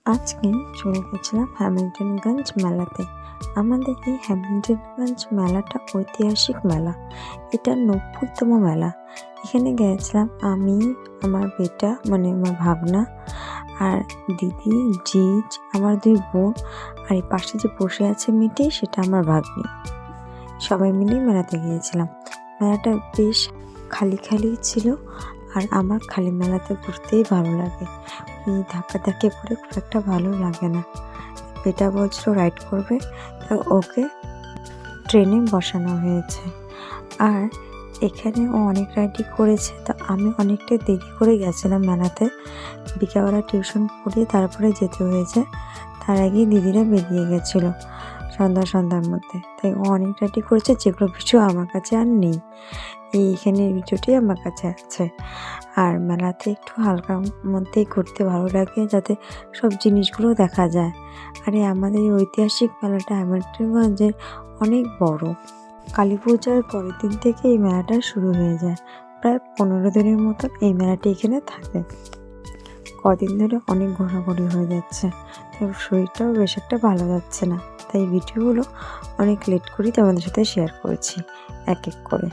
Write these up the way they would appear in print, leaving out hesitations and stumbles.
আজকে চলে গেছিলাম হ্যামিল্টনগঞ্জ মেলাতে। আমাদের এই হ্যামিল্টনগঞ্জ মেলাটা ঐতিহাসিক মেলা। এটা ৯০তম মেলা। এখানে গেছিলাম আমি, আমার বেটা মানে আমার ভাগনা, আর দিদি, জিজ, আমার ২ বোন, আর এই পাশে যে বসে আছে মেয়েটি সেটা আমার ভাগ্নি। সবাই মিলেই মেলাতে গিয়েছিলাম। মেলাটা বেশ খালি খালি ছিল, আর আমার খালি মেলাতে ঘুরতেই ভালো লাগে। এই ধাক্কাধাক্কি করে খুব একটা ভালো লাগে না। বেটা বলছিল রাইড করবে, তো ওকে ট্রেনে বসানো হয়েছে। আর এখানে ও অনেক রাইডই করেছে, তো আমি অনেকটা দেরি করে গেছিলাম মেলাতে। বিকালবেলা টিউশন পড়িয়ে তারপরে যেতে হয়েছে। তার আগেই দিদিরা বেরিয়ে গেছিলো সন্ধ্যার মধ্যে। তাই ও অনেক রাইডই করেছে, যেগুলো ভিডিও আমার কাছে আর নেই। এইখানের ভিডিওটি আমার কাছে আছে। আর মেলাতে একটু হালকার মধ্যেই ঘুরতে ভালো লাগে, যাতে সব জিনিসগুলো দেখা যায়। আর এই আমাদের এই ঐতিহাসিক মেলাটা হ্যামিল্টনগঞ্জের অনেক বড়। কালী পূজার পরের দিন থেকে এই মেলাটা শুরু হয়ে যায়। প্রায় ১৫ দিনের মতন এই মেলাটি এখানে থাকে। কদিন ধরে অনেক ঘোরাঘুরি হয়ে যাচ্ছে, তাই শরীরটাও বেশ একটা ভালো যাচ্ছে না। তাই ভিডিওগুলো অনেক লেট করেই তোমাদের সাথে শেয়ার করেছি এক এক করে।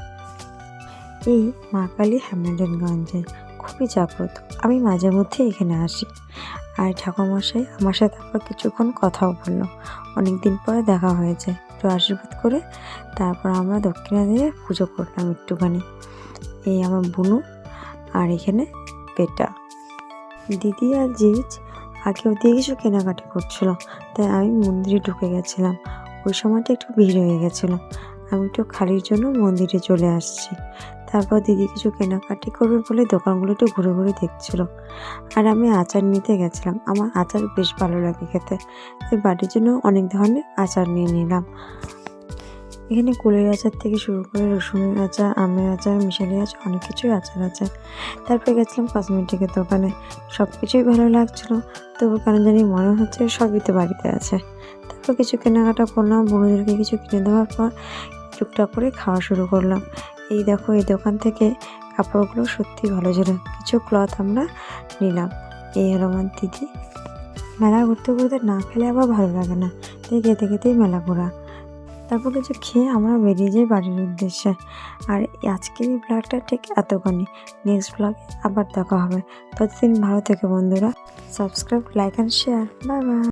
এই মা কালী হ্যামিল্টনগঞ্জে খুবই জাগ্রত। আমি মাঝে মধ্যে এখানে আসি। আর ঠাকুরমশাই আমার সাথে আবার কিছুক্ষণ কথাও বললো। অনেক দিন পরে দেখা হয়েছে, একটু আশীর্বাদ করে তারপর আমরা দক্ষিণা দিয়ে পুজো করলাম একটুখানি। এই আমার বুনু, আর এখানে বেটা। দিদি আর জিজ আগে ওদিকে কিছু কেনাকাটি করছিল, তাই আমি মন্দিরে ঢুকে গেছিলাম। ওই সময়টা একটু ভিড় হয়ে গেছিলো। আমি একটু খালির জন্য মন্দিরে চলে আসছি। তারপর দিদি কিছু কেনাকাটি করবে বলে দোকানগুলো একটু ঘুরে ঘুরে দেখছিল। আর আমি আচার নিতে গেছিলাম। আমার আচার বেশ ভালো লাগে খেতে, তাই বাড়ির জন্য অনেক ধরনের আচার নিয়ে নিলাম। এখানে কুলের আচার থেকে শুরু করে রসুনের আচার, আমের আচার, মিশালি আচার, অনেক কিছুই আচার আছে। তারপরে গেছিলাম কসমেটিকের দোকানে। সব কিছুই ভালো লাগছিলো, তবু কেন জানি মনে হচ্ছে সবই তো বাড়িতে আছে। তারপর কিছু কেনাকাটা করলাম, বন্ধুদেরকে কিছু কিনে দেওয়ার পর টুকটাক করে খাওয়া শুরু করলাম। এই দেখো, এই দোকান থেকে কাপড়গুলো সত্যি ভালো ছিল। কিছু ক্লথ আমরা নিলাম। এই হলো আমার দিদি। মেলা ঘুরতে ঘুরতে না খেলে আবার ভালো লাগে না, তাই খেতে খেতেই মেলা ঘোরা। তারপর কিছু খেয়ে আমরা বেরিয়ে যাই বাড়ির উদ্দেশ্যে। আর আজকের এই ব্লগটা ঠিক এতখানি। নেক্সট ব্লগে আবার দেখা হবে। ততদিন ভালো থেকে বন্ধুরা। Subscribe, like and share. Bye bye.